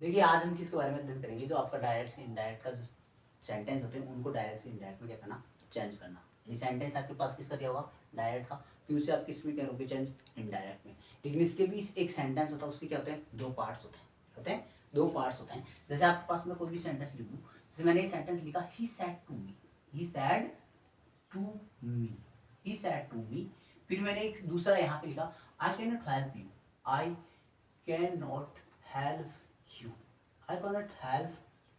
देखिए आज हम किसके बारे में अध्ययन करेंगे, जो आपका डायरेक्ट से इनडायरेक्ट का जो सेंटेंस होते हैं उनको डायरेक्ट से इनडायरेक्ट में क्या करना, चेंज करना। ये सेंटेंस आपके पास किसका दिया होगा, डायरेक्ट का, फिर उसे आप किस में करोगे चेंज, इनडायरेक्ट में। लेकिन इसके भी एक सेंटेंस होता है, उसके क्या होते हैं, दो पार्ट्स होते हैं, दो पार्ट्स होते हैं। जैसे आपके पास में कोई भी सेंटेंस लिखूं, जैसे मैंने ये सेंटेंस लिखा, he said to me, he said to me, he said to me. फिर मैंने एक दूसरा यहाँ पे लिखा, I can not help you, I can not help you, I can not help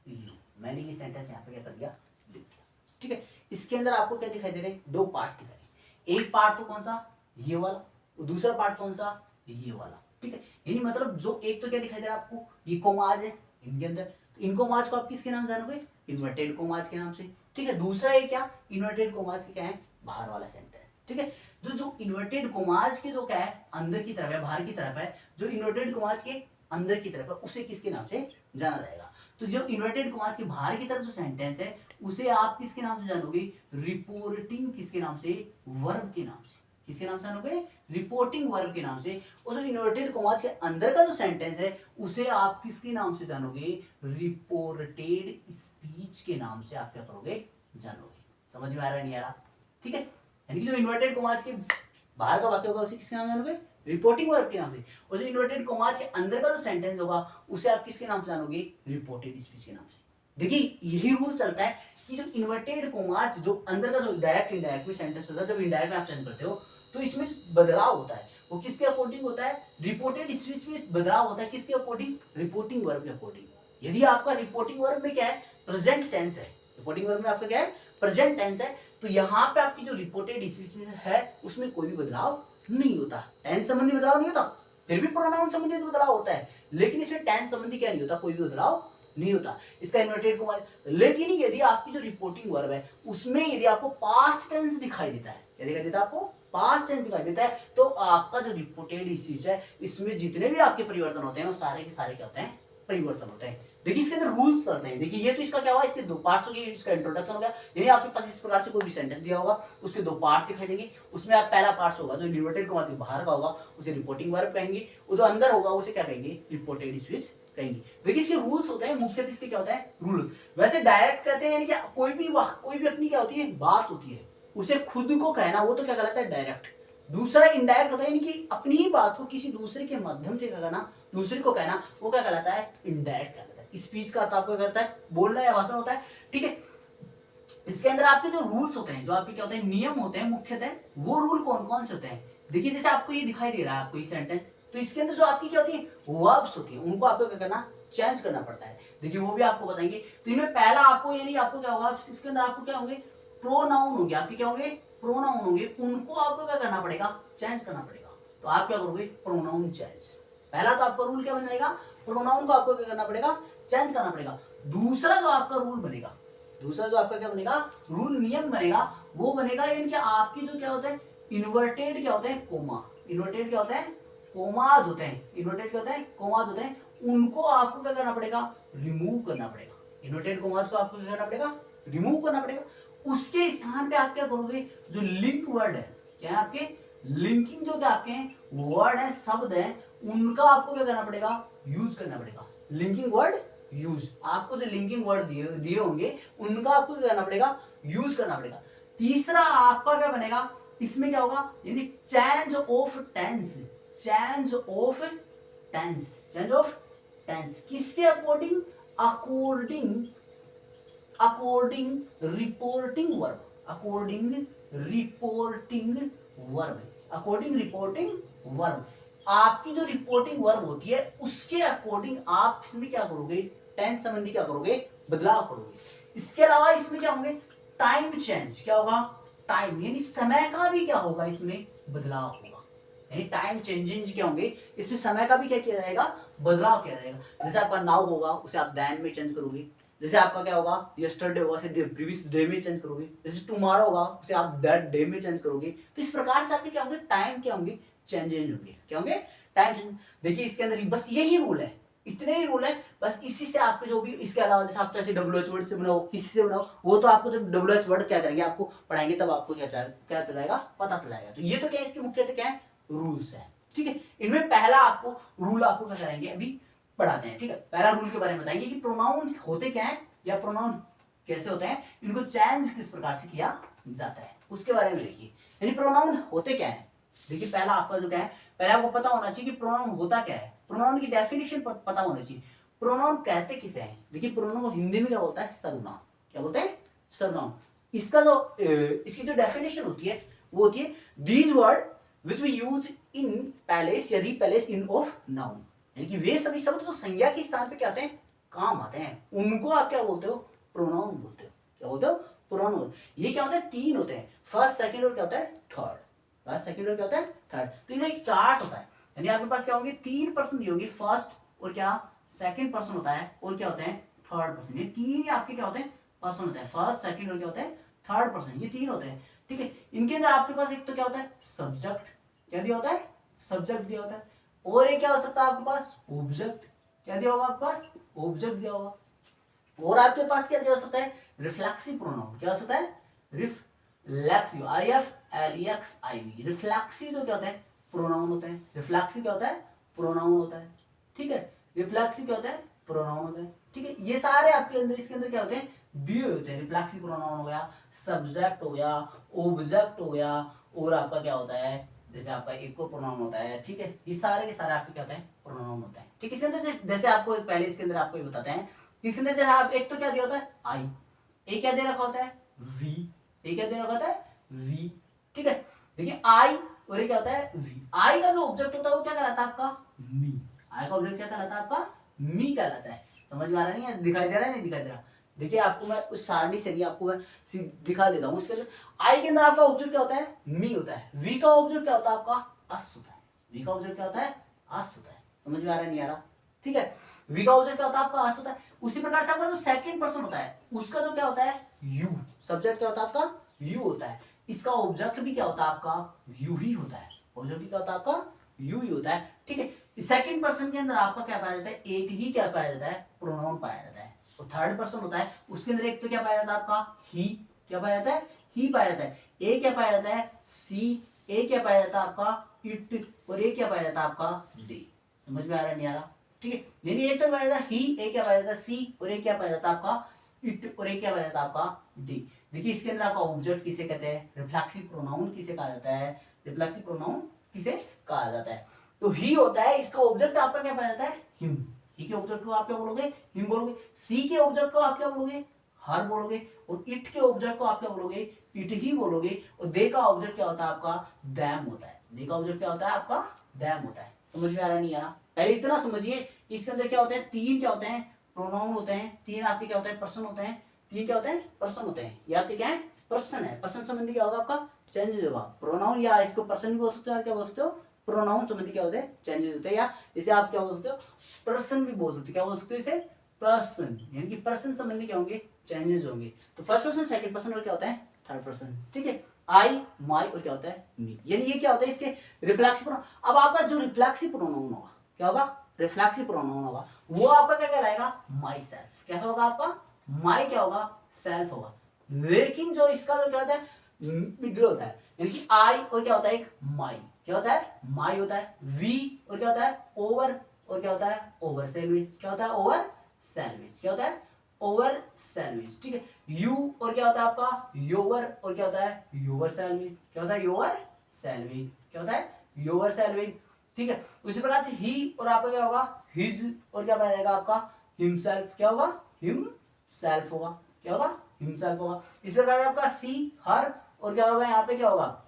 you. मैंने ये सेंटेंस यहाँ पे क्या कर दिया, लिख दिया। ठीक है, इसके अंदर आपको क्या दिखाई दे रहे हैं, दो पार्ट दिखाई दे रहे हैं। एक पार्ट तो कौन सा, ये वाला, और दूसरा पार्ट कौन सा, ये वाला। ठीक है, यानी मतलब जो एक तो क्या दिखाई दे रहा है आपको, ये कोमाज है इनके अंदर, तो इन कोमाज को आप किसके नाम जानोगे, इन्वर्टेड कोमाज के नाम से। ठीक है, दूसरा ये क्या, इन्वर्टेड कोमाज के क्या है, बाहर वाला सेंटेंस। ठीक है, जो इन्वर्टेड कोमाज के जो क्या है, अंदर की तरफ है, बाहर की तरफ है, जो इन्वर्टेड कोमाज के अंदर की तरफ है, उसे किसके नाम से जाना जाएगा। तो जो इन्वर्टेड कोमास के बाहर की तरफ जो सेंटेंस है, उसे आप किसके नाम से जानोगे, रिपोर्टिंग किसके नाम से, वर्ब के नाम से। किसके नाम से जानोगे, रिपोर्टिंग वर्ब के नाम से। और जो इन्वर्टेड कोमास के अंदर का जो सेंटेंस है, उसे आप किसके नाम से जानोगे, रिपोर्टेड स्पीच के नाम से आप क्या करोगे, जानोगे। समझ में आ रहा है, नहीं आ रहा। ठीक है, यानी कि जो इन्वर्टेड कोमास के बाहर का वाक्य होगा, उसे किसके नाम जानोगे, रिपोर्टिंग वर्ब के नाम से। और जो इन्वर्टेड कोमास के अंदर का जो सेंटेंस होगा, उसे आप किसके नाम से जानोगे, रिपोर्टेड स्पीच के नाम से। देखिए यही रूल चलता है कि जो इन्वर्टेड कोमास जो अंदर का जो डायरेक्ट इनडायरेक्ट में सेंटेंस होता है, जब इनडायरेक्ट में आप चेंज करते हो तो इसमें बदलाव होता है, वो किसके अकॉर्डिंग होता है, रिपोर्टेड स्पीच में बदलाव होता है किसके अकॉर्डिंग, रिपोर्टिंग वर्ब के अकॉर्डिंग। यदि आपका रिपोर्टिंग वर्ब में क्या है, प्रेजेंट टेंस है, रिपोर्टिंग वर्ब में आपका क्या है, प्रेजेंट टेंस है, तो यहाँ पे आपकी जो रिपोर्टेड स्पीच है उसमें कोई भी बदलाव नहीं होता। टेंस संबंधी बदलाव नहीं होता, फिर भी प्रोनाउन संबंधी बदलाव होता है, लेकिन इसमें टेंस संबंधी क्या नहीं होता, कोई भी बदलाव नहीं होता। इसका इन्वर्टेड कोमा। लेकिन यदि आपकी जो रिपोर्टिंग वर्ब है उसमें यदि आपको पास्ट टेंस दिखाई देता है, क्या दिखाई देता है आपको, पास्ट टेंस दिखाई देता है, तो आपका जो रिपोर्टेड स्पीच है इसमें जितने भी आपके परिवर्तन होते हैं वो सारे के सारे क्या होते हैं, परिवर्तन होते हैं। देखिए इसके अंदर रूल्स चलते हैं। देखिए ये तो इसका क्या हुआ, इसके दो पार्ट्स हो गए, इसका इंट्रोडक्शन हो गया। यानी आपके पास इस प्रकार से कोई भी सेंटेंस दिया होगा, उसके दो पार्ट दिखाई देंगे, उसमें आप पहला पार्ट होगा जो इन्वर्टेड कोमा के बाहर का होगा उसे रिपोर्टिंग वर्ब कहेंगे, और जो अंदर होगा उसे क्या कहेंगे, रिपोर्टेड स्पीच कहेंगे। देखिए इसके रूल्स होते हैं, मुख्यतः इसके क्या होता है, रूल। वैसे डायरेक्ट कहते हैं, यानी कि कोई भी अपनी क्या होती है, बात होती है, उसे खुद को कहना, वो तो क्या कहलाता है, डायरेक्ट। दूसरा इनडायरेक्ट होता है, यानी कि अपनी ही बात को किसी दूसरे के माध्यम से क्या करना, दूसरे को कहना, वो क्या कहलाता है, इनडायरेक्ट कहलाता है। स्पीच का अर्थ आपको करता है, बोलना या भाषण होता है। ठीक है, इसके अंदर आपके जो रूल्स होते हैं, जो आपके क्या होते हैं, नियम होते हैं मुख्यतः, वो रूल कौन कौन से होते हैं। देखिए जैसे आपको ये दिखाई दे रहा है, आपको ये सेंटेंस, तो इसके अंदर जो आपकी क्या होती है, वर्ब्स होती है, उनको आपको क्या करना, चेंज करना पड़ता है। देखिए वो भी आपको बताएंगे। तो इनमें पहला आपको, यानी आपको क्या होगा, इसके अंदर आपको क्या होंगे, प्रोनाउन होंगे, आपके क्या होंगे, प्रोनाउन होंगे, उनको आपको क्या करना पड़ेगा, चेंज करना पड़ेगा। तो आप क्या करोगे, प्रोनाउन चेंज। पहला तो आपका रूल क्या बन जाएगा, प्रोनाउन को आपको क्या करना पड़ेगा, चेंज करना पड़ेगा। दूसरा जो आपका रूल बनेगा, दूसरा जो आपका क्या बनेगा, रूल नियम बनेगा, वो बनेगा यानी कि आपकी जो क्या होता है, इन्वर्टेड क्या होते हैं, कोमा, इन्वर्टेड क्या होते हैं, कोमाज होते हैं, इन्वर्टेड क्या होते हैं, कोमाज होते हैं, उनको आपको क्या करना पड़ेगा, रिमूव करना पड़ेगा। इन्वर्टेड कोमाज को आपको क्या करना पड़ेगा, रिमूव करना पड़ेगा। उसके स्थान पे आप क्या करोगे, जो लिंक वर्ड है, क्या है आपके लिंकिंग जो क्या आपके वर्ड है, शब्द है, उनका आपको क्या करना पड़ेगा, यूज करना पड़ेगा। लिंकिंग वर्ड यूज, आपको जो लिंकिंग वर्ड दिए होंगे उनका आपको क्या करना पड़ेगा, यूज करना पड़ेगा। तीसरा आपका क्या बनेगा, इसमें क्या होगा, यानी change of tense, change of tense, change of tense किसके according, according, according reporting verb, according reporting verb, according reporting verb. आपकी जो रिपोर्टिंग वर्ब होती है उसके अकॉर्डिंग आप इसमें क्या करोगे, टेंस संबंधी क्या करोगे, बदलाव करोगे। इसके अलावा इसमें क्या होंगे, टाइम चेंज, क्या होगा, टाइम यानी समय का भी क्या होगा, इसमें बदलाव होगा। यानी टाइम चेंजेस क्या होंगे, इसमें समय का भी क्या किया जाएगा, बदलाव किया जाएगा। जैसे आपका नाउ होगा उसे आप देन में चेंज करोगे, जैसे आपका क्या होगा, यस्टरडे होगा उसे प्रीवियस डे में चेंज करोगे, जैसे टुमारो होगा उसे आप दैट डे में चेंज करोगे। तो इस प्रकार से आपके क्या होंगे, टाइम क्या होंगे, चेंजेज होंगे, क्या होंगे, टाइम चेंज। देखिए इसके अंदर बस यही रूल है, इतने ही रूल है, बस इसी से आपके जो भी, इसके अलावा जैसे आप चाहे WH वर्ड से बनाओ, किसी से बनाओ, वो तो आपको जब WH वर्ड क्या करेंगे, आपको पढ़ाएंगे तब आपको क्या चल जाएगा, पता चल जाएगा। तो ये तो क्या है, इसके मुख्य क्या है, रूल्स है। ठीक है, इनमें पहला आपको रूल आपको क्या करेंगे, अभी पढ़ाते हैं। ठीक है, पहला रूल के बारे में बताएंगे कि प्रोनाउन होते क्या है या प्रोनाउन कैसे होते हैं, इनको चेंज किस प्रकार से किया जाता है, उसके बारे में देखिए। यानी प्रोनाउन होते क्या है, देखिए पहला आपका जो क्या है, पहले आपको पता होना चाहिए कि प्रोनाउन होता क्या है, प्रोनाउन की डेफिनेशन पता होना चाहिए। प्रोनाउन कहते किसे हैं, देखिए प्रोनाउन को हिंदी में क्या बोलता है, सर्वनाम। क्या बोलते हैं, सर्वनाम। इसका जो इसकी जो डेफिनेशन होती है वो होती है these word which we use in place या रीपैलेस इन ऑफ नाउन, यानी कि वे सभी शब्द जो संज्ञा के स्थान पे क्या आते हैं, काम आते हैं, उनको आप क्या बोलते हो, प्रोनाउन बोलते हो। क्या बोलते हो, प्रोनाउन। ये क्या होता है, तीन होते हैं, फर्स्ट सेकंड और क्या होता है, थर्ड। फर्स्ट सेकंड और क्या होता है, थर्ड। तो इनका एक चार्ट होता है, यानी आपके पास क्या होंगे, तीन पर्सन दिए होंगे, फर्स्ट और क्या सेकंड पर्सन होता है, और क्या होते हैं, थर्ड पर्सन। ये तीन आपके क्या होते हैं, पर्सन होते हैं, फर्स्ट सेकंड और क्या होता है, थर्ड पर्सन, ये तीन होते हैं। ठीक है, इनके अंदर आपके पास एक तो क्या होता है, सब्जेक्ट। क्या दिया होता है, सब्जेक्ट दिया होता है, और एक क्या हो सकता है आपके पास, ऑब्जेक्ट। क्या दिया होगा आपके पास, ऑब्जेक्ट दिया होगा, और आपके पास क्या दिया हो सकता है, रिफ्लेक्सिव प्रोनाउन। क्या हो सकता है, रिफ्लेक्सिव, RFLEXIV, रिफ्लेक्सिव जो क्या होता है, प्रोनाउन होता है। रिफ्लेक्सिव क्या होता है, प्रोनाउन होता है। ठीक है, रिफ्लेक्सिव क्या होता है, प्रोनाउन होता है। ठीक है, ये सारे आपके अंदर इसके अंदर क्या होते हैं, दिए होते हैं। रिफ्लेक्सिव प्रोनाउन हो गया, सब्जेक्ट हो गया, ऑब्जेक्ट हो गया, और आपका क्या होता है, जैसे आपका इको प्रोनाउन होता है। ठीक है, ये सारे के सारे आपके क्या होते हैं, प्रोनाउन होते हैं। ठीक है, इसके अंदर जैसे आपको पहले इसके अंदर आपको ये बताते हैं, इसके अंदर जैसे आप एक तो क्या दिया होता है, आई, एक क्या दे रखा होता है, वी, एक क्या दे रखा होता है, वी। ठीक है, देखिए आई और ये क्या होता है, वी। आई का जो ऑब्जेक्ट होता है वो क्या कहलाता है आपका, मी। आई का ऑब्जेक्ट क्या कहलाता है आपका, मी कहलाता है। समझ में आ रहा नहीं है, दिखाई दे रहा है, नहीं दिखाई दे रहा। देखिए आपको मैं उस सारणी से भी आपको मैं दिखा देता हूँ। इसके आई के अंदर आपका ऑब्जेक्ट क्या होता है, मी होता है। वी का ऑब्जेक्ट क्या होता है आपका, अस होता है। वी का ऑब्जेक्ट क्या होता है, अस होता है। समझ में आ रहा है, नहीं आ रहा। ठीक है, वी का ऑब्जेक्ट क्या होता है आपका, अस होता है। उसी प्रकार से आपका जो सेकंड पर्सन होता है उसका जो क्या होता है, यू। सब्जेक्ट क्या होता है आपका, यू होता है। इसका ऑब्जेक्ट भी क्या होता है आपका, यू ही होता है। ऑब्जेक्ट भी क्या होता है आपका, यू ही होता है। ठीक है, सेकंड पर्सन के अंदर आपका क्या पाया जाता है, एक ही क्या पाया जाता है, प्रोनाउन पाया जाता है। और थर्ड पर्सन होता है उसके अंदर एक तो क्या पाया जाता है आपका, ही। क्या पाया जाता है, ही पाया जाता है। ए क्या पाया जाता है, सी। ए क्या पाया जाता है आपका, इट। और ए क्या पाया जाता है आपका, दे। समझ में आ रहा है, नहीं आ रहा। ठीक है, यानी एक तो पाया जाता है ही, एक क्या पाया जाता है, सी, और एक क्या पाया जाता है आपका, इट, और एक क्या पाया जाता है आपका, दे। देखिए इसके अंदर आपका ऑब्जेक्ट किसे कहते हैं, रिफ्लेक्सिव प्रोनाउन किसे कहा जाता है, रिफ्लेक्सिव प्रोनाउन किसे कहा जाता है। तो ही होता है, इसका ऑब्जेक्ट आपका क्या पाया जाता है, हिम। ही के ऑब्जेक्ट को आप क्या बोलोगे, हिम बोलोगे। सी के ऑब्जेक्ट को आप क्या बोलोगे, हर बोलोगे। और इट के ऑब्जेक्ट को आप क्या बोलोगे, इट ही बोलोगे। और दे का ऑब्जेक्ट क्या होता है आपका, दैम होता है। दे का ऑब्जेक्ट क्या होता है आपका, दैम होता है। समझ में आ रहा नहीं आ रहा। पहले इतना समझिए, इसके अंदर क्या होते हैं, तीन क्या होते हैं, प्रोनाउन होते हैं। तीन आपके क्या होते हैं, पर्सन होते हैं। तीन क्या होते हैं, पर्सन होते हैं। ये आपके क्या है, पर्सन है। पर्सन संबंधी क्या होगा आपका, चेंजेस होगा। प्रोनाउन या इसको पर्सन भी बोल सकते हो, क्या बोल सकते हो, प्रोनाउन संबंधी क्या होते हैं, चेंजेस होते हैं। या इसे आप क्या बोल सकते हो, पर्सन भी बोल सकते हो। क्या बोल सकते हो इसे, पर्सन, यानी कि पर्सन संबंधी क्या होंगे, चेंजेस होंगे। तो फर्स्ट पर्सन, सेकंड पर्सन, और क्या होता है, थर्ड पर्सन। ठीक है, आई, माई, और क्या होता है, मी। यानी ये क्या होता है इसके रिफ्लेक्सिव प्रोनाउन। अब आपका जो रिफ्लेक्सिव प्रोनाउन होगा, क्या होगा, रिफ्लेक्सिव प्रोनाउन होगा, वो आपका क्या कहलाएगा, माई सेल्फ। क्या होगा आपका, माई क्या होगा, सेल्फ होगा। लेकिन जो इसका जो क्या होता है, मिडिल होता है, यानी कि आई और क्या होता है, एक माई। क्या होता है, माई होता है। वी और क्या होता है, ओवर, और क्या होता है, ओवर सेल्वेज। क्या होता है, ओवर सेल्वेज। क्या होता है, ओवर सेल्वेज। ठीक है, यू और क्या होता है आपका, योवर, और क्या होता है, योवर सेल्वेज। क्या होता है, योवर सेल्वेज। क्या होता है, योवर सेल्वेज। ठीक है, उसी प्रकार से ही और आपका क्या होगा, हिज, और क्या पाया जाएगा आपका, हिमसेल्फ। क्या होगा, हिमसेल्फ होगा। क्या होगा, हिमसेल्फ होगा। इस प्रकार आपका सी, हर, और क्या होगा यहाँ पे, क्या होगा,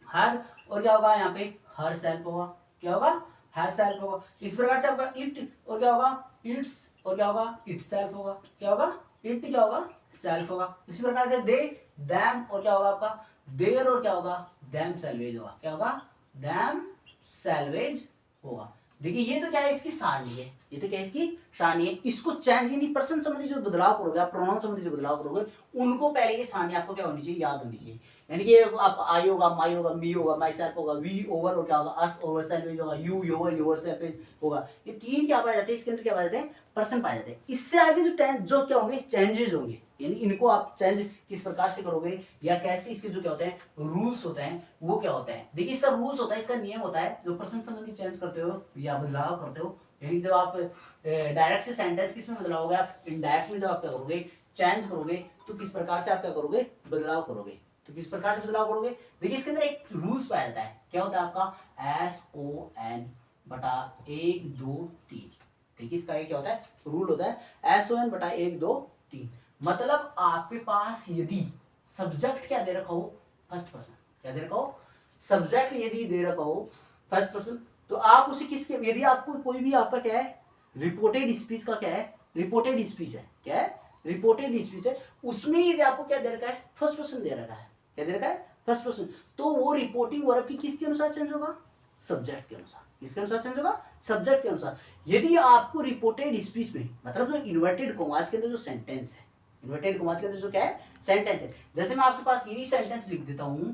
हर, और क्या होगा यहाँ पे, हर सेल्फ होगा। क्या होगा, हर सेल्फ होगा। इस प्रकार से आपका इट, और क्या होगा, इट्स, और क्या होगा, इट सेल्फ होगा। क्या होगा, इट क्या होगा, सेल्फ होगा। इसी प्रकार से दे, दैम, और क्या होगा आपका, देयर, और क्या होगा, दैम सेल्वेज होगा। क्या होगा, दैम सेल्वेज होगा। देखिए ये तो क्या है, इसकी सारणी है। ये तो क्या है, इसकी सारणी है। इसको चेंज, यानी पर्सन संबंधी जो बदलाव करोगे आप, प्रोनाउन संबंधी जो बदलाव करोगे, उनको पहले ये सारणी आपको क्या होनी चाहिए, याद होनी चाहिए। यानी कि आप आई होगा, माई होगा, मी होगा, माई सेल्फ होगा, वी, ओवर, और क्या होगा, अस, ओवर सेल्वेज होगा, यू, योवर, योवर सेल्वेज होगा। ये तीन क्या पाए जाते हैं, इसके अंदर क्या पाए जाते हैं, पर्सन पाए जाते हैं। इससे आगे जो क्या होंगे, चेंजेस होंगे। यानी इनको आप चेंज किस प्रकार से करोगे, या कैसे इसके जो क्या होते हैं, रूल्स होते हैं, वो क्या होते हैं। देखिए इसका रूल्स होता है, इसका नियम होता है, जो पर्सन संबंधी चेंज करते हो या बदलाव करते हो, यानी जब आप डायरेक्ट से सेंटेंस किस में बदलाओगे, आप इनडायरेक्ट में जब आप क्या करोगे, चेंज करोगे, तो किस प्रकार से आप क्या करोगे, बदलाव करोगे। तो किस प्रकार से बदलाव करोगे, देखिए इसके अंदर एक रूल्स पाया जाता है, क्या होता है आपका SON बटा 1 2 3। देखिए इसका ये क्या होता है, रूल होता है SON बटा 1 2 3। मतलब आपके पास यदि सब्जेक्ट क्या दे रखा हो, फर्स्ट पर्सन, क्या दे रखा हो, सब्जेक्ट यदि दे रखा हो फर्स्ट पर्सन, तो आप उसे किसके, यदि आपको कोई भी आपका क्या है, रिपोर्टेड स्पीच का क्या है, रिपोर्टेड स्पीच है, क्या है, रिपोर्टेड स्पीच है, उसमें यदि आपको क्या दे रखा है, फर्स्ट पर्सन दे रखा है, क्या दे रखा है, फर्स्ट पर्सन, तो वो रिपोर्टिंग वर्ब की किसके अनुसार चेंज होगा, सब्जेक्ट के अनुसार। किसके अनुसार चेंज होगा, सब्जेक्ट के अनुसार। यदि आपको रिपोर्टेड स्पीच में, मतलब जो इन्वर्टेड कॉमास के अंदर जो सेंटेंस है, इन्वर्टेड कॉमास के अंदर जो क्या है, सेंटेंस है, जैसे मैं आपके पास यही सेंटेंस लिख देता हूं,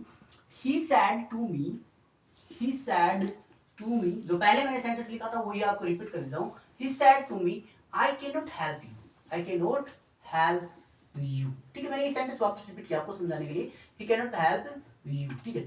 he said to me, he said to me, जो पहले मैंने सेंटेंस लिखा था वही आपको रिपीट कर देता हूं, he said to me I can not help you, I can not help you. ठीक है, मैंने ये सेंटेंस वापस रिपीट किया आपको समझाने के लिए, he can not help you. ठीक है,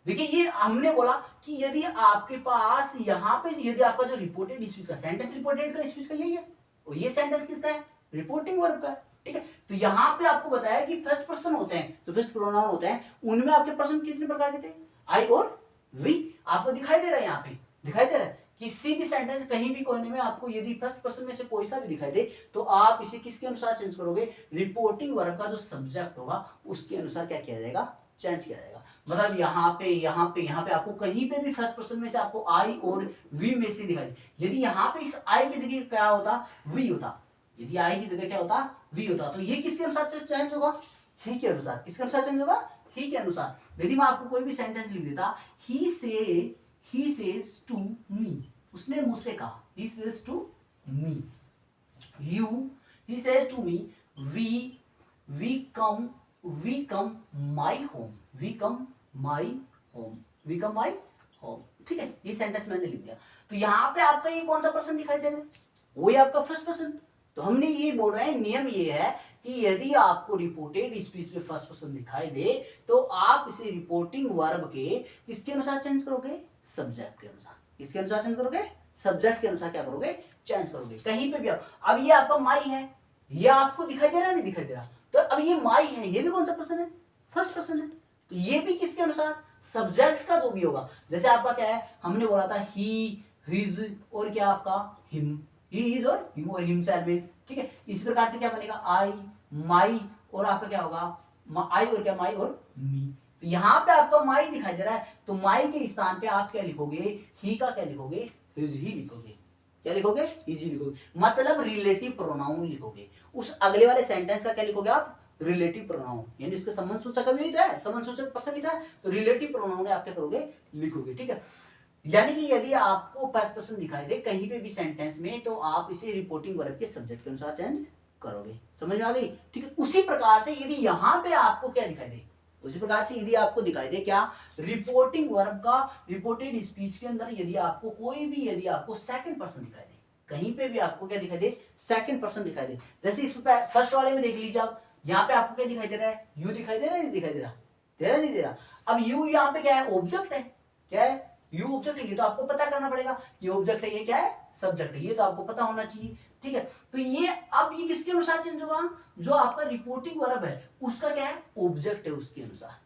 देखिए ये हमने बोला कि यदि आपके पास यहाँ पे यदि आपका जो रिपोर्टेड स्पीच का सेंटेंस, रिपोर्टेड का स्पीच का यही है, और ये सेंटेंस किसका है, रिपोर्टिंग वर्ब का है। ठीक है, तो यहाँ पे आपको बताया कि फर्स्ट पर्सन होते हैं, तो फर्स्ट प्रोनाउन होते हैं, उनमें आपके पर्सन कितने प्रकार के थे, आई और वी। आपको दिखाई दे रहा है, यहाँ पे दिखाई दे रहा है, किसी भी सेंटेंस कहीं भी कोने में आपको यदि फर्स्ट पर्सन में से कोई सा भी दिखाई दे, तो आप इसे किसके अनुसार चेंज करोगे, रिपोर्टिंग वर्ब का जो सब्जेक्ट होगा उसके अनुसार क्या किया जाएगा, चेंज किया जाएगा। मतलब यहाँ पे यहाँ पे यहाँ पे आपको कहीं पे भी फर्स्ट पर्सन में से आपको आई और वी में से दिखाई दे, यदि यहाँ पे इस आई की जगह क्या होता, वी होता, यदि आई की जगह क्या होता, वी होता, तो ये किसके अनुसार से चेंज होगा, ही के अनुसार। किसके अनुसार चेंज होगा, ही के अनुसार। यदि मैं आपको कोई भी सेंटेंस लिख देता, ही सेज टू मी, उसने मुझसे कहा, he says to me, you, he says to me, we come my home, we come my home, we come my home. ठीक है, ये सेंटेंस मैंने लिख दिया, तो यहाँ पे आपका ये कौन सा पर्सन दिखाई दे रहा है, वही आपका फर्स्ट पर्सन। तो हमने ये बोल रहे हैं, नियम ये है कि यदि आपको रिपोर्टेड स्पीच में फर्स्ट पर्सन दिखाई दे, तो आप इसे रिपोर्टिंग वर्ब के किसके अनुसार चेंज करोगे, सब्जेक्ट के अनुसार। किसके अनुसार चेंज करोगे, सब्जेक्ट के अनुसार क्या करोगे, चेंज करोगे। कहीं पे भी आप, अब ये आपका माई है, ये आपको दिखाई दे रहा है, नहीं दिखाई दे रहा, तो अब ये माई है, ये भी कौन सा पर्सन है, फर्स्ट पर्सन है, तो ये भी किसके अनुसार, सब्जेक्ट का जो भी होगा। जैसे आपका क्या है, हमने बोला था ही, हिज और क्या आपका हिम, ही इज और हिम और हिमसेल्फ इज। ठीक है, इस प्रकार से क्या बनेगा, आई माई और आपका क्या होगा, आई और क्या, माई और मी। तो यहाँ पे आपका माई दिखाई दे रहा है, तो माई के स्थान पे आप क्या लिखोगे, ही का क्या लिखोगे, हिज ही लिखोगे। क्या लिखोगे, हिज ही लिखोगे, मतलब रिलेटिव प्रोनाउन लिखोगे। उस अगले वाले सेंटेंस का क्या लिखोगे आप, रिलेटिव प्रोनाउन, यानी उसके संबंध सूचक का भी है, संबंध सूचक पर्सन लिखा है, तो रिलेटिव प्रोनाउन आप क्या करोगे, लिखोगे। ठीक है, यानी कि यदि आपको फर्स्ट पर्सन दिखाई दे कहीं पे भी सेंटेंस में, तो आप इसे रिपोर्टिंग वर्ब के सब्जेक्ट के अनुसार चेंज करोगे। समझ में आ गई। ठीक है, उसी प्रकार से यदि यहाँ पे आपको क्या दिखाई दे, उसी प्रकार से यदि आपको दिखाई दे क्या, रिपोर्टिंग वर्ब का रिपोर्टेड स्पीच के अंदर यदि आपको कोई भी, यदि आपको सेकंड पर्सन दिखाई दे, कहीं पे भी आपको क्या दिखाई दे, सेकंड पर्सन दिखाई दे। जैसे इस फर्स्ट वाले में देख लीजिए आप, यहाँ पे आपको क्या दिखाई दे रहा है, यू दिखाई दे रहा है, नहीं दिखाई दे रहा, दे रहा नहीं दे रहा। अब यू यहाँ पे क्या है, ऑब्जेक्ट है, क्या है, यू ऑब्जेक्ट है, ये तो आपको पता करना पड़ेगा, ये ऑब्जेक्ट है, ये क्या है, सब्जेक्ट है, ये तो आपको पता होना चाहिए। ठीक है, तो ये अब ये किसके अनुसार चेंज होगा, जो आपका रिपोर्टिंग वर्ब है उसका क्या है, ऑब्जेक्ट है, उसके अनुसार।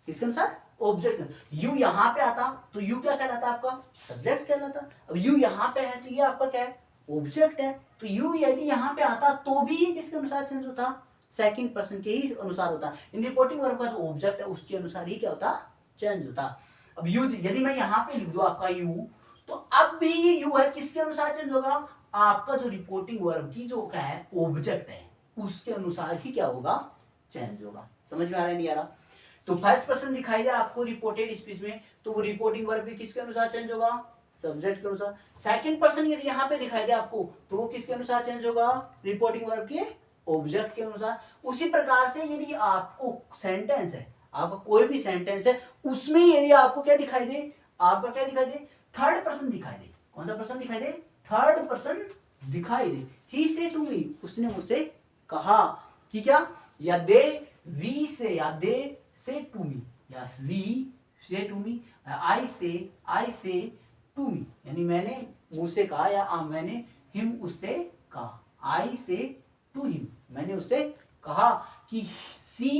किसके अनुसार, ऑब्जेक्ट। यू यहाँ पे आता तो यू क्या कहलाता आपका, सब्जेक्ट कहलाता। अब यू यहाँ पे है तो ये आपका क्या है, ऑब्जेक्ट है। तो यू यदि यहाँ पे आता तो भी ये किसके अनुसार चेंज होता, सेकंड पर्सन के ही अनुसार होता। इन रिपोर्टिंग वर्ब का जो ऑब्जेक्ट है उसके अनुसार ही क्या होता, चेंज होता। अब यू यदि मैं यहाँ पे लिख दूं आपका यू, तो अब भी ये यू है, किसके अनुसार चेंज होगा, आपका जो रिपोर्टिंग वर्ब की जो क्या है, ऑब्जेक्ट है, उसके अनुसार ही क्या होगा, चेंज होगा। समझ में आ रहा है, नहीं आ रहा। तो फर्स्ट पर्सन दिखाई दे आपको रिपोर्टेड स्पीच में, तो वो रिपोर्टिंग वर्ब भी किसके अनुसार चेंज होगा, सब्जेक्ट के अनुसार। सेकंड पर्सन यदि यहाँ पे दिखाई दे आपको, तो वो किसके अनुसार चेंज होगा, रिपोर्टिंग वर्ब के ऑब्जेक्ट के अनुसार। उसी प्रकार से यदि आपको सेंटेंस है, आपका कोई भी सेंटेंस है, उसमें यदि आपको क्या दिखाई दे, आपका क्या दिखाई दे, थर्ड पर्सन दिखाई दे। कौन सा पर्सन दिखाई दे, थर्ड पर्सन दिखाई दे। ही से टू मी, उसने मुझसे कहा, कि क्या, या दे वी से, या दे से टू मी, या वी से टू मी, आई से टू मी, यानी मैंने मुझसे कहा, या मैंने हिम उससे कहा, आई से टू हिम, मैंने उससे कहा कि सी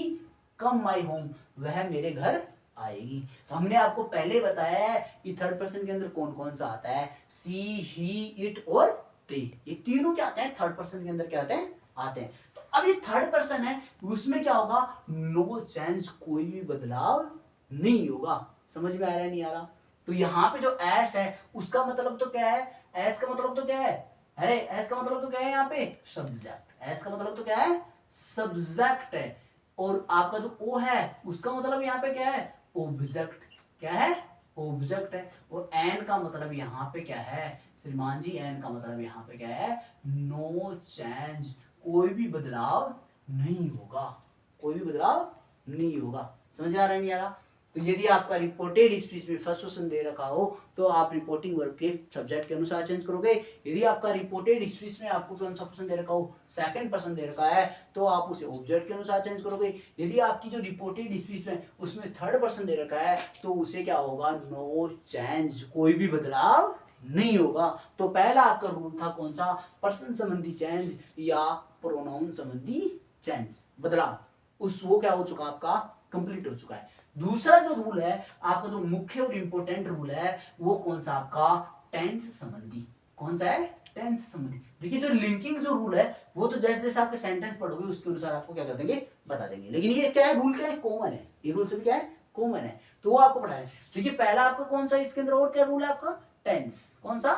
कम माई होम, वह मेरे घर आएगी। हमने आपको पहले बताया है कि थर्ड पर्सन के अंदर कौन कौन सा आता है, सी, ही, इट और दे, ये तीनों क्या आते हैं थर्ड पर्सन के अंदर, क्या आते हैं, आते हैं। तो अब ये थर्ड पर्सन है, उसमें क्या होगा, नो चेंज, कोई भी बदलाव नहीं होगा। समझ में आ रहा है नहीं आ रहा? तो यहाँ पे जो एस है उसका मतलब तो क्या है, एस का मतलब तो क्या है, अरे एस का मतलब तो क्या है यहाँ पे, सब्जेक्ट, एस का मतलब तो क्या है, सब्जेक्ट है। और आपका जो ओ है उसका मतलब यहाँ पे क्या है, ऑब्जेक्ट, क्या है, ऑब्जेक्ट है। और एन का मतलब यहाँ पे क्या है श्रीमान जी, एन का मतलब यहाँ पे क्या है, नो चेंज, कोई भी बदलाव नहीं होगा, कोई भी बदलाव नहीं होगा। समझ आ रहा है नहीं आ रहा? तो यदि आपका रिपोर्टेड स्पीच में फर्स्ट पर्सन दे रखा हो तो आप रिपोर्टिंग वर्ब के सब्जेक्ट के अनुसार चेंज करोगे। यदि आपका रिपोर्टेड स्पीच में आपको कौन सा पर्सन दे रखा हो, सेकंड पर्सन दे रखा है, तो आप उसे ऑब्जेक्ट के अनुसार चेंज करोगे। यदि आपकी जो रिपोर्टेड स्पीच में उसमें थर्ड पर्सन दे रखा है तो उसे क्या होगा, नो चेंज, कोई भी बदलाव नहीं होगा। तो पहला आपका रूल था कौन सा, पर्सन संबंधी चेंज या प्रोनाउन संबंधी चेंज, बदलाव, उस वो क्या हो चुका आपका, कंप्लीट हो चुका है। दूसरा जो रूल है आपका, जो मुख्य और इंपॉर्टेंट रूल है वो कौन सा आपका, टेंस संबंधी। कौन सा है, टेंस संबंधी। देखिए जो लिंकिंग जो रूल है वो तो जैसे जैसे आपके सेंटेंस पढ़ोगे उसके अनुसार आपको क्या कर देंगे, बता देंगे। लेकिन ये क्या है, रूल क्या है, कॉमन है, ये रूल सभी क्या है, कॉमन है, तो वो आपको पढ़ाए। देखिए पहला आपका कौन सा, इसके अंदर और क्या रूल है आपका, टेंस, कौन सा,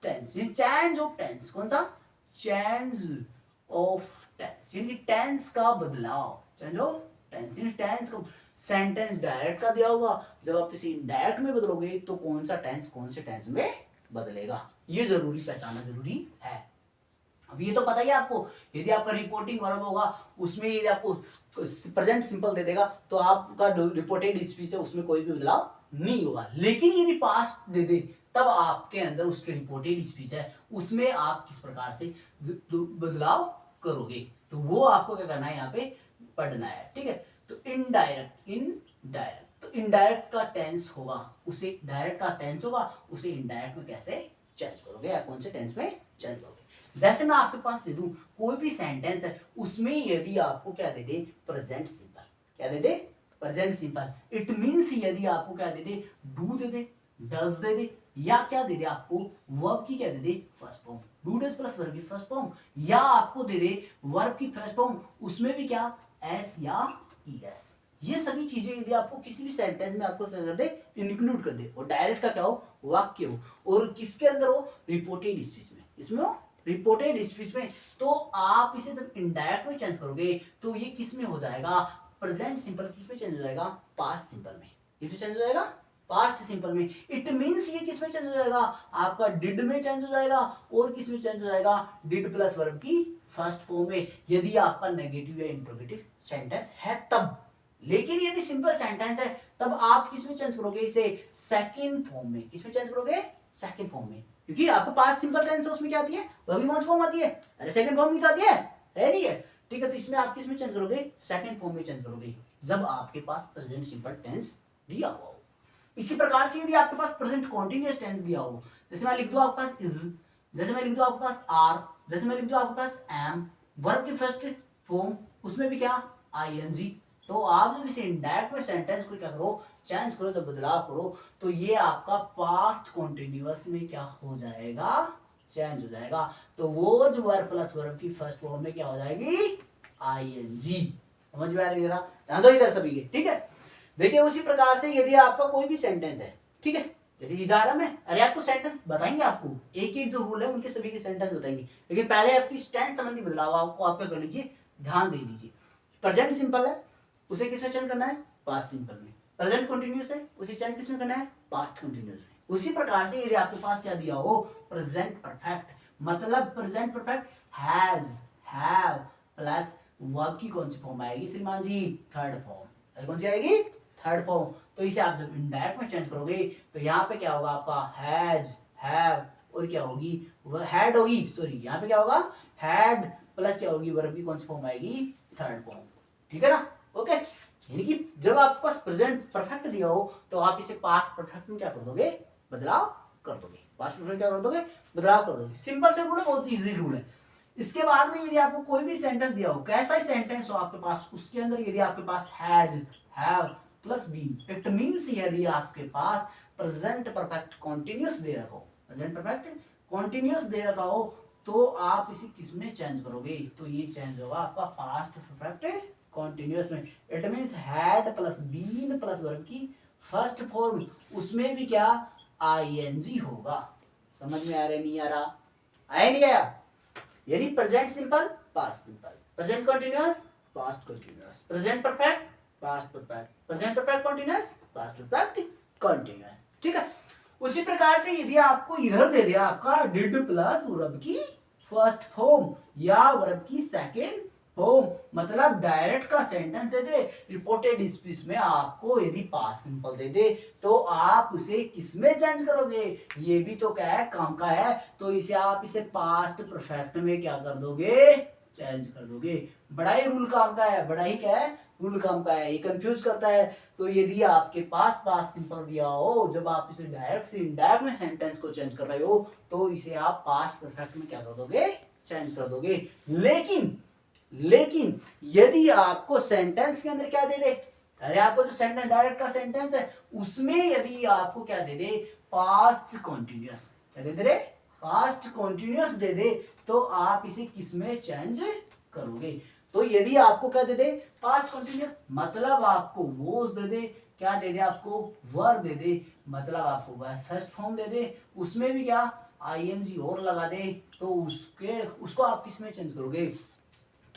टेंस, ये चेंज ऑफ टेंस, कौन सा, चेंज ऑफ टेंस, यानी टेंस का बदलाव, चेंज ऑफ टेंस, यानी टेंस का सेंटेंस डायरेक्ट का दिया होगा, जब आप इसे इनडायरेक्ट में बदलोगे तो कौन सा टेंस कौन से टेंस में बदलेगा, ये जरूरी पहचानना जरूरी है। अब ये तो पता ही है आपको, यदि आपका रिपोर्टिंग वर्ब होगा उसमें यदि आपको प्रेजेंट सिंपल दे देगा तो आपका रिपोर्टेड स्पीच है उसमें कोई भी बदलाव नहीं होगा। लेकिन यदि पास्ट दे दे तब आपके अंदर उसके रिपोर्टेड स्पीच है उसमें आप किस प्रकार से बदलाव करोगे, तो वो आपको क्या करना है, यहाँ पे पढ़ना है, ठीक है। तो इनडायरेक्ट, इनडायरेक्ट, तो इनडायरेक्ट का टेंस होगा, उसे डायरेक्ट का टेंस होगा, उसे इनडायरेक्ट में कैसे चेंज करोगे, या कौन से टेंस में चेंज करोगे। जैसे मैं आपके पास दे दूं कोई भी सेंटेंस है उसमें यदि आपको क्या दे दे, प्रेजेंट सिंपल, क्या दे दे, प्रेजेंट सिंपल, इट मींस यदि आपको क्या दे दे, do they they, does they दे, या क्या दे दे आपको, वर्ब की क्या दे दे, first form, do does plus verb की फर्स्ट फॉर्म, या आपको दे दे वर्ब की फर्स्ट फॉर्म उसमें भी क्या, एस या ईएस, ये सभी चीजें यदि आपको किसी भी सेंटेंस में आपको क्या कर दे, इंक्लूड कर दे, और डायरेक्ट का क्या हो, वाक्य हो, और किसके अंदर हो, रिपोर्टेड स्पीच में, इसमें हो रिपोर्टेड स्पीच में, तो आप इसे जब इनडायरेक्ट में चेंज करोगे तो ये किस में हो जाएगा, प्रेजेंट सिंपल किस में चेंज हो जाएगा, पास्ट सिंपल में, किस में चेंज हो जाएगा, पास्ट सिंपल में। इट मींस ये किस में चेंज हो जाएगा, आपका डिड में चेंज हो जाएगा, और किस में चेंज हो जाएगा, डिड प्लस वर्ब की फर्स्ट फॉर्म में, यदि आपका नेगेटिव या इंट्रोगेटिव सेंटेंस है तब। लेकिन यदि सिंपल सेंटेंस है तब आप किस में चेंज करोगे, इसे सेकंड फॉर्म में, किस में चेंज करोगे, सेकंड फॉर्म में, क्योंकि आपके पास सिंपल टेंस है उसमें क्या आती है, वही कौन सी फॉर्म आती है, अरे सेकंड फॉर्म की तो आती है नहीं है, ठीक है। तो इसमें आप किस में चेंज करोगे, सेकंड फॉर्म में चेंज करोगे जब आपके पास प्रेजेंट सिंपल टेंस दिया हुआ हो। इसी प्रकार से यदि आपके पास प्रेजेंट कॉन्टिन्यूअस टेंस दिया हो, जैसे मैं लिख दूं आपके पास इज, जैसे मैं लिख दूं आपके पास आर, जैसे मैं लिख दूं आपके पास एम, वर्ब की फर्स्ट फॉर्म उसमें भी क्या, आईएनजी, तो आप जब इसे इनडायरेक्ट में सेंटेंस को क्या करो, चेंज करो, जब बदलाव करो तो ये आपका पास्ट कॉन्टिन्यूअस में क्या हो जाएगा, चेंज हो जाएगा। तो वो जो वर्ब प्लस वर्ब की फर्स्ट फॉर्म में क्या हो जाएगी, आईएनजी। समझ में आ रही है, ध्यान दो इधर सभी के, ठीक है। देखिए उसी प्रकार से यदि आपका कोई भी सेंटेंस है, ठीक है, जैसे इजारा में, अरे आपको सेंटेंस बताएंगे, आपको एक एक जो रूल है उनके सभी के सेंटेंस बताएंगे, लेकिन पहले आपकी टेंस संबंधी बदलाव आपको आपका कर लीजिए, ध्यान दे लीजिए। प्रेजेंट सिंपल है उसे किस में चेंज करना है, पास्ट सिंपल में। प्रेजेंट कंटिन्यूअस है उसे चेंज किस में करना है, पास्ट कंटिन्यूअस में। उसी प्रकार से यदि आपके पास क्या दिया हो, प्रेजेंट परफेक्ट, मतलब present perfect has, have plus verb की कौन सी फॉर्म आएगी श्रीमान जी, थर्ड फॉर्म, कौन सी आएगी, थर्ड फॉर्म। तो इसे आप जब इनडायरेक्ट में चेंज करोगे तो यहाँ पे क्या होगा आपका, हैज, हैव, और क्या होगी, हैड होगी, सॉरी यहाँ पे क्या होगा, हैड प्लस क्या होगी, वर्ब की कौन सी फॉर्म आएगी, थर्ड फॉर्म, ठीक है ना, ओके। यानी कि जब आपके पास प्रेजेंट परफेक्ट दिया हो तो आप इसे पास्ट परफेक्ट में क्या कर दोगे, बदलाव कर दोगे। पास्ट परफेक्ट क्या कर दोगे, बदलाव कर दोगे। सिंपल से रूल है, बहुत इजी रूल है। इसके बाद में यदि आपको कोई भी सेंटेंस दिया हो, कैसा ही सेंटेंस हो आपके पास, उसके अंदर यदि आपके पास has, have plus been, it means यदि आपके पास प्रेजेंट परफेक्ट कॉन्टिन्यूअस दे रखा हो, प्रेजेंट परफेक्ट कॉन्टिन्यूअस दे रखा हो, तो आप इसे किस में चेंज करोगे, तो ये चेंज होगा आपका पास्ट परफेक्ट कॉन्टिन्यूअस में। It means had plus been plus verb की फर्स्ट फॉर्म, उसमें भी क्या आईएनजी होगा। समझ में आ रहा है, नहीं आ रहा, आया नहीं आया? यानी present simple past simple, present continuous past continuous, present perfect past perfect, present perfect continuous past perfect continuous. ठीक है, उसी प्रकार से यदि आपको इधर दे दिया आपका डिड प्लस वर्ब की फर्स्ट फॉर्म या वर्ब की सेकंड फॉर्म, मतलब डायरेक्ट का सेंटेंस दे दे, रिपोर्टेड स्पीच में आपको यदि पास्ट सिंपल दे दे, तो आप उसे किस में चेंज करोगे, ये भी तो क्या है, काम का है, तो इसे आप इसे पास्ट परफेक्ट में क्या कर दोगे, चेंज कर दोगे। बड़ा ही रूल काम का है, बड़ा ही क्या है, रूल काम का है, ये कंफ्यूज करता है। तो यदि आपके पास पास्ट सिंपल दिया हो, जब आप इसे डायरेक्ट से इनडायरेक्ट में सेंटेंस को चेंज कर रहे हो, तो इसे आप पास्ट परफेक्ट में क्या कर दोगे, चेंज कर दोगे। लेकिन यदि आपको सेंटेंस के अंदर क्या दे दे, अरे आपको जो सेंटेंस डायरेक्ट का सेंटेंस है उसमें यदि आपको क्या दे दे, पास्ट कॉन्टिन्यूअस, क्या दे दे, पास्ट कॉन्टिन्यूअस दे दे, तो आप इसे किस में चेंज करोगे। तो यदि आपको क्या दे दे, पास्ट कॉन्टिन्यूअस, मतलब आपको वोज दे दे, क्या दे दे, आपको वर दे दे, मतलब आपको फर्स्ट फॉर्म दे दे, उसमें भी क्या आईएनजी और लगा दे, तो उसको आप किस में चेंज करोगे,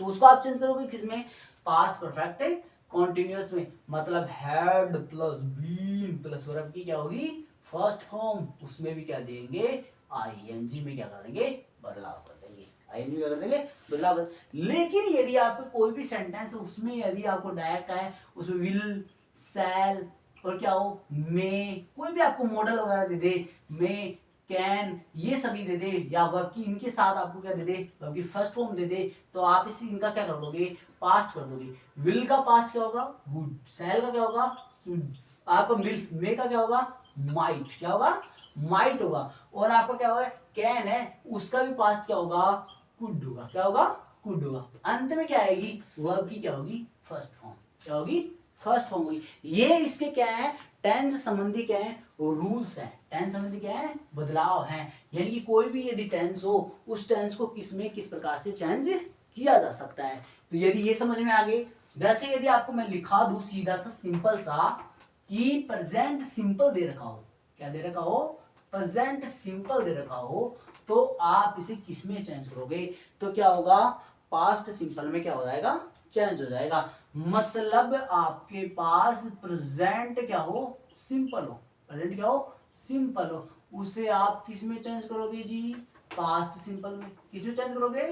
तो उसको आप चेंज करोगे किसमें, पास्ट परफेक्ट कॉन्टिन्यूअस में, मतलब had plus been plus verb की क्या होगी, फर्स्ट फॉर्म, उसमें भी क्या देंगे, आईएनजी में क्या कर देंगे, बदलाव कर देंगे, आईएनजी क्या कर देंगे, बदलाव कर। लेकिन यदि आपको कोई भी सेंटेंस है उसमें यदि आपको डायरेक्ट का है, उसमें विल, शैल और क्या हो, मे, कोई भी आपको मॉडल वगैरह दे दे, मे, कैन, ये सभी दे दे, या वर्ब की इनके साथ आपको क्या दे दे, वर्ब की फर्स्ट फॉर्म दे दे, तो आप इसे इनका क्या कर दोगे, पास्ट कर दोगे। विल का पास्ट क्या होगा, वुड, शैल का क्या होगा, शुड, आपका मिल, मे का क्या होगा, माइट, क्या होगा, माइट होगा, और आपका क्या होगा, कैन है, उसका भी पास्ट क्या होगा, कुड होगा, क्या होगा, कुड होगा। अंत में क्या आएगी, वर्ब की क्या होगी, फर्स्ट फॉर्म, क्या होगी, फर्स्ट फॉर्म होगी। ये इसके क्या है, टेंस संबंधी क्या है, रूल्स हैं, टेंस संबंधी क्या है, बदलाव हैं, यानी कि कोई भी यदि टेंस हो, उस टेंस को किस में किस प्रकार से चेंज किया जा सकता है। तो यदि ये समझ में आ गई, जैसे यदि आपको मैं लिखा दूं सीधा सा सिंपल सा कि प्रेजेंट सिंपल दे रखा हो, क्या दे रखा हो, प्रेजेंट सिंपल दे रखा हो, तो आप इसे किस में चेंज करोगे, तो क्या होगा, पास्ट सिंपल में क्या हो जाएगा, चेंज हो जाएगा। मतलब आपके पास प्रेजेंट क्या हो, सिंपल हो, प्रेजेंट क्या हो, सिंपल हो, उसे आप किस में चेंज करोगे जी, पास्ट सिंपल में। किस में चेंज करोगे,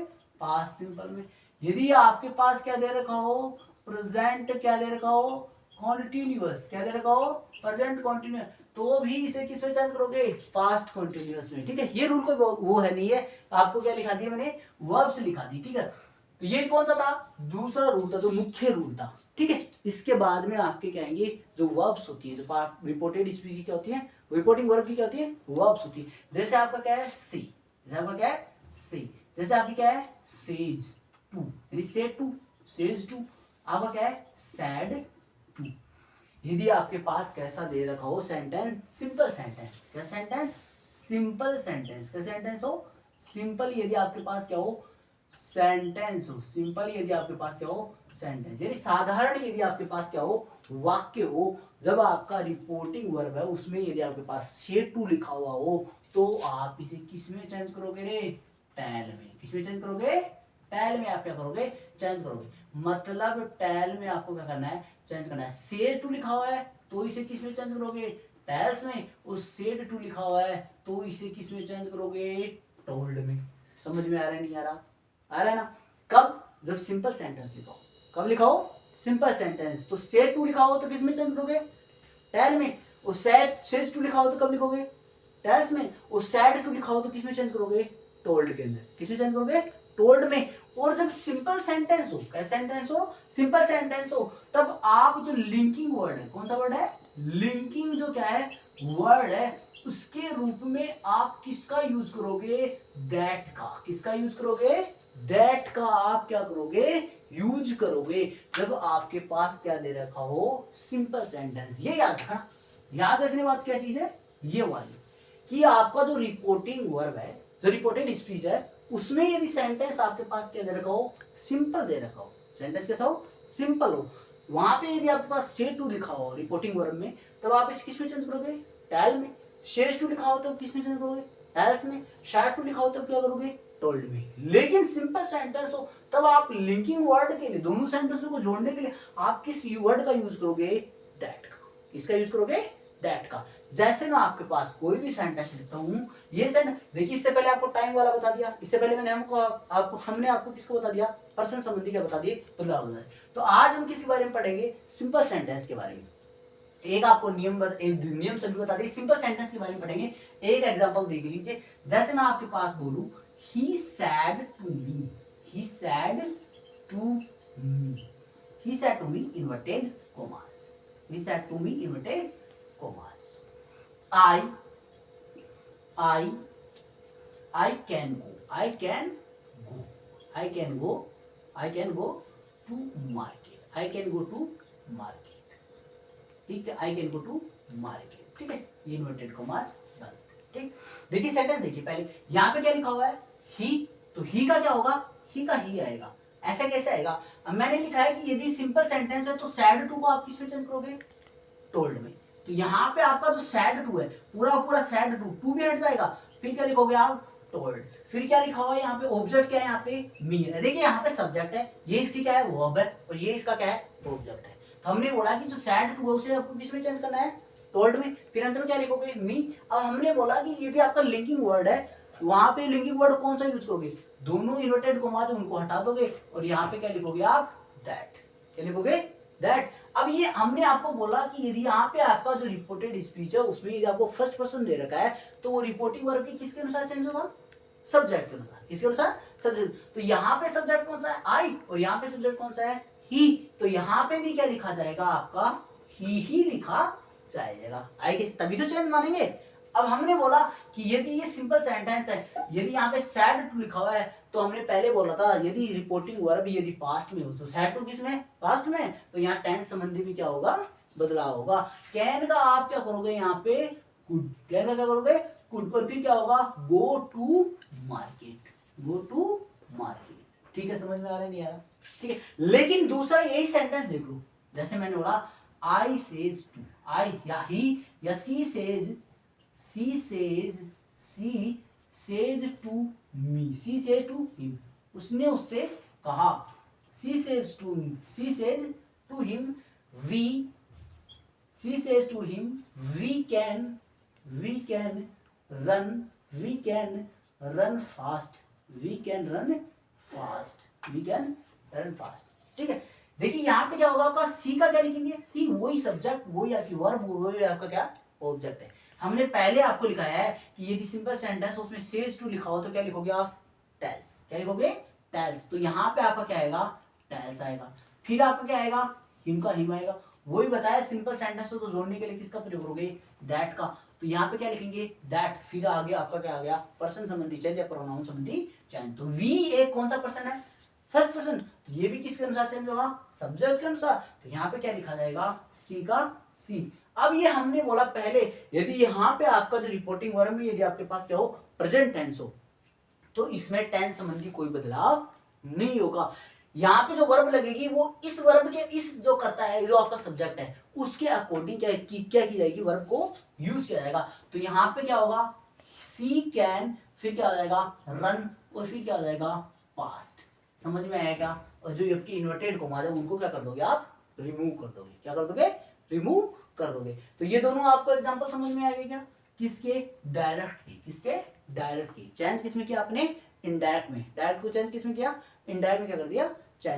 पास्ट सिंपल में। यदि आपके पास क्या दे रखा हो, प्रेजेंट क्या दे रखा हो, कॉन्टिन्यूअस, क्या दे रखा हो, प्रेजेंट कॉन्टिन्यूअस, तो भी इसे किस में चेंज करोगे, पास्ट कॉन्टिन्यूअस में। ठीक है, ये रूल कोई वो है नहीं है, आपको क्या लिखा दिया मैंने, वर्ब्स लिखा दी। ठीक है, तो ये कौन सा था, दूसरा रूल था, जो मुख्य रूल था। ठीक है, इसके बाद में आपके क्या आएंगे, जो वर्ब्स होती है, जो रिपोर्टेड स्पीच की क्या होती है, रिपोर्टिंग वर्ब की क्या होती है, वर्ब्स होती है। जैसे आपका क्या है, सी, जैसे आपका क्या है, सी, जैसे आपकी क्या है, सेज टू, यानी सेड टू, सेज टू, आपका क्या है, सैड टू। यदि आपके पास कैसा दे रखा हो सेंटेंस, सिंपल सेंटेंस, क्या सेंटेंस, सिंपल सेंटेंस, क्या सेंटेंस हो, सिंपल, यदि आपके पास क्या हो, सेंटेंस हो, सिंपल यदि आपके पास क्या हो, सेंटेंस, यानी साधारण यदि आपके पास क्या हो, वाक्य हो, जब आपका रिपोर्टिंग वर्ब है उसमें यदि आपके पास शेड टू लिखा हुआ हो, तो आप इसे किस में चेंज करोगे रे, टैल में। किस में चेंज करोगे, टैल में आप क्या करोगे, चेंज करोगे। मतलब टैल में आपको क्या करना है, चेंज करना है। शेड टू लिखा हुआ है तो इसे किस में चेंज करोगे, टैल्स में। उस शेड टू लिखा हुआ है तो इसे किस में चेंज करोगे, टोल्ड में। समझ में आ रहा है, नहीं आ रहा, आ रहा है ना। कब, जब सिंपल सेंटेंस लिखा हो, कब लिखा हो, सिंपल सेंटेंस, तो सेड टू लिखा हो तो किस में चेंज करोगे, टैल में। और सेज टू लिखा हो तो कब लिखोगे, टैल्स में। और सैड टू लिखा हो तो किस में चेंज करोगे, टोल्ड के अंदर। किस में चेंज करोगे, टोल्ड में। और जब सिंपल सेंटेंस हो, कैसा सेंटेंस हो, सिंपल सेंटेंस हो, तब आप जो लिंकिंग वर्ड है, कौन सा वर्ड है, लिंकिंग जो क्या है, वर्ड है उसके रूप में आप किसका यूज करोगे, दैट का। किसका यूज करोगे, दैट का आप क्या करोगे, यूज करोगे जब आपके पास क्या दे रखा हो, सिंपल सेंटेंस। ये याद रखना। याद रखने बात क्या चीज है, ये वाली, कि आपका जो रिपोर्टिंग वर्ब है, जो रिपोर्टेड स्पीच है, उसमें यदि सेंटेंस आपके पास क्या दे रखा हो, सिंपल दे रखा हो, सेंटेंस कैसा हो, सिंपल हो, वहां पे यदि आपके पास से टू लिखा हो रिपोर्टिंग वर्ब में, तब आप इस किस में चेंज करोगे, टैल में। शेष टू लिखा हो तो किस में चेंज करोगे, टैल्स में। शायद टू लिखा हो तो क्या करोगे, टोल्ड में। लेकिन सिंपल सेंटेंस हो तब आप लिंकिंग वर्ड के लिए, दोनों सेंटेंसों को जोड़ने के लिए आप किस वर्ड का यूज करोगे, दैट का। किसका यूज करोगे, दैट का। जैसे मैं आपके पास कोई भी सेंटेंस लिखता हूँ, ये सेंटेंस देखिए, इससे पहले आपको टाइम वाला बता दिया, इससे पहले मैंने हमने आपको किसको बता दिया, पर्सन संबंधी क्या बता दिए, बदलाव बताए। तो आज हम किसी बारे में पढ़ेंगे, सिंपल सेंटेंस के बारे में। एक आपको एक नियम सभी बता दिए, सिंपल सेंटेंस के बारे में पढ़ेंगे। एक एग्जांपल देख लीजिए, जैसे मैं आपके पास बोलूं, he said to me, he said to me, he said to me inverted commas, he said to me inverted commas, I I can go, I can go, I can go, I can go to market, I can go to market, ठीक है, I can go to market, ठीक है, ये inverted commas बंद। ठीक, देखिए sentence देखिए, पहले यहाँ पे क्या लिखा हुआ है, ही, तो ही का क्या होगा, ही का ही आएगा। ऐसे कैसे आएगा, अब मैंने लिखा है कि यदि सिंपल सेंटेंस है तो सैड टू को आप किस में चेंज करोगे, टोल्ड में। तो यहाँ पे आपका जो सैड टू है, पूरा पूरा सैड टू, टू भी हट जाएगा, फिर क्या लिखोगे आप, टोल्ड। फिर क्या लिखा हुआ है यहाँ पे, ऑब्जेक्ट क्या है यहाँ पे, मी है। देखिए यहाँ पे सब्जेक्ट है, ये इसकी क्या है, वर्ब है, और ये इसका क्या है, ऑब्जेक्ट है। तो हमने बोला कि जो सैड टू है उसे आपको किस में चेंज करना है, टोल्ड में। फिर अंदर क्या लिखोगे, मी। अब हमने बोला कि यदि आपका लिंकिंग वर्ड है, वहां पे लिंकिंग वर्ड कौन सा यूज करोगे, दोनों इन्वर्टेड कोमा जो उनको हटा दोगे, और यहाँ पे क्या लिखोगे आप, दैट। क्या लिखोगे, दैट। अब ये हमने आपको बोला कि यदि यहाँ पे आपका जो रिपोर्टेड स्पीच है उसमें यदि आपको फर्स्ट पर्सन दे रखा है, तो वो रिपोर्टिंग वर्ब की किसके अनुसार चेंज होगा, सब्जेक्ट के अनुसार। किसके अनुसार, सब्जेक्ट। तो यहाँ पे सब्जेक्ट कौन सा है, आई, और यहाँ पे सब्जेक्ट कौन सा है, ही। तो यहाँ पे भी क्या लिखा जाएगा आपका, ही लिखा जाएगा। आई के तभी तो चेंज मानेंगे। अब हमने बोला कि यदि ये सिंपल सेंटेंस है, यदि यहाँ पे सैड टू लिखा हुआ है, तो हमने पहले बोला था यदि रिपोर्टिंग वर्ब यदि पास्ट में हो तो सैड टू किस में, पास्ट में। तो यहाँ टेंस संबंधी भी क्या होगा, बदलाव होगा। कैन का आप क्या करोगे, यहाँ पे कुड, कैन का क्या करोगे, कुड, पर फिर क्या होगा, go to market, go to market. ठीक है, समझ में आ रहा है, नहीं आ रहा, ठीक है। लेकिन दूसरा यही सेंटेंस देख लो, जैसे मैंने बोला आई सेज टू, आई या ही या she says, she says to me, she says to him, उसने उससे कहा, she says to him, she says to him, she says to him, we can run fast, we can run fast, ठीक है। देखिए यहाँ पे क्या होगा आपका, सी का क्या लिखेंगे, सी वही सब्जेक्ट, वही आपकी वर्ब, वही आपका क्या, ऑब्जेक्ट है। हमने पहले आपको लिखा है कि यदि सिंपल सेंटेंस उसमें सेज टू लिखा हो तो क्या लिखोगे आप, टेल्स। क्या लिखोगे, टेल्स। तो यहाँ पे आपका क्या आएगा, टेल्स आएगा। फिर आपका क्या आएगा, हिम का हिम आएगा। वही बताया सिंपल सेंटेंस को जोड़ने के लिए किसका प्रयोग करोगे, दैट का। तो यहाँ पे क्या लिखेंगे, दैट। फिर आगे आपका क्या आ गया, पर्सन संबंधी चेंज या प्रोनाउन संबंधी चेंज। तो वी एक कौन सा पर्सन है, फर्स्ट पर्सन। तो ये भी किसके अनुसार चेंज होगा, सब्जेक्ट के अनुसार। तो यहाँ पे क्या लिखा जाएगा, सी का सी। अब ये हमने बोला पहले, यदि यहाँ पे आपका जो रिपोर्टिंग वर्ब में यदि आपके पास क्या हो, प्रेजेंट टेंस हो, तो इसमें टेंस संबंधी कोई बदलाव नहीं होगा। यहाँ पे जो वर्ब लगेगी वो इस वर्ब के, इस जो करता है, जो आपका सब्जेक्ट है, उसके अकॉर्डिंग क्या की जाएगी, वर्ब को यूज किया जाएगा। तो यहाँ पे क्या होगा, सी कैन, फिर क्या हो जाएगा, रन, और फिर क्या हो जाएगा, पास्ट। समझ में आएगा। और जो आपकी इन्वर्टेड कोमा है उनको क्या कर दोगे आप, रिमूव कर दोगे। क्या कर दोगे, रिमूव कर दोगे। तो ये दोनों आपको एग्जांपल समझ में आ गए क्या, किसके, डायरेक्ट की, किसके, डायरेक्ट की। चेंज किसमें किया आपने, इनडायरेक्ट में। डायरेक्ट को चेंज किसमें किया, इनडायरेक्ट में क्या कर दिया,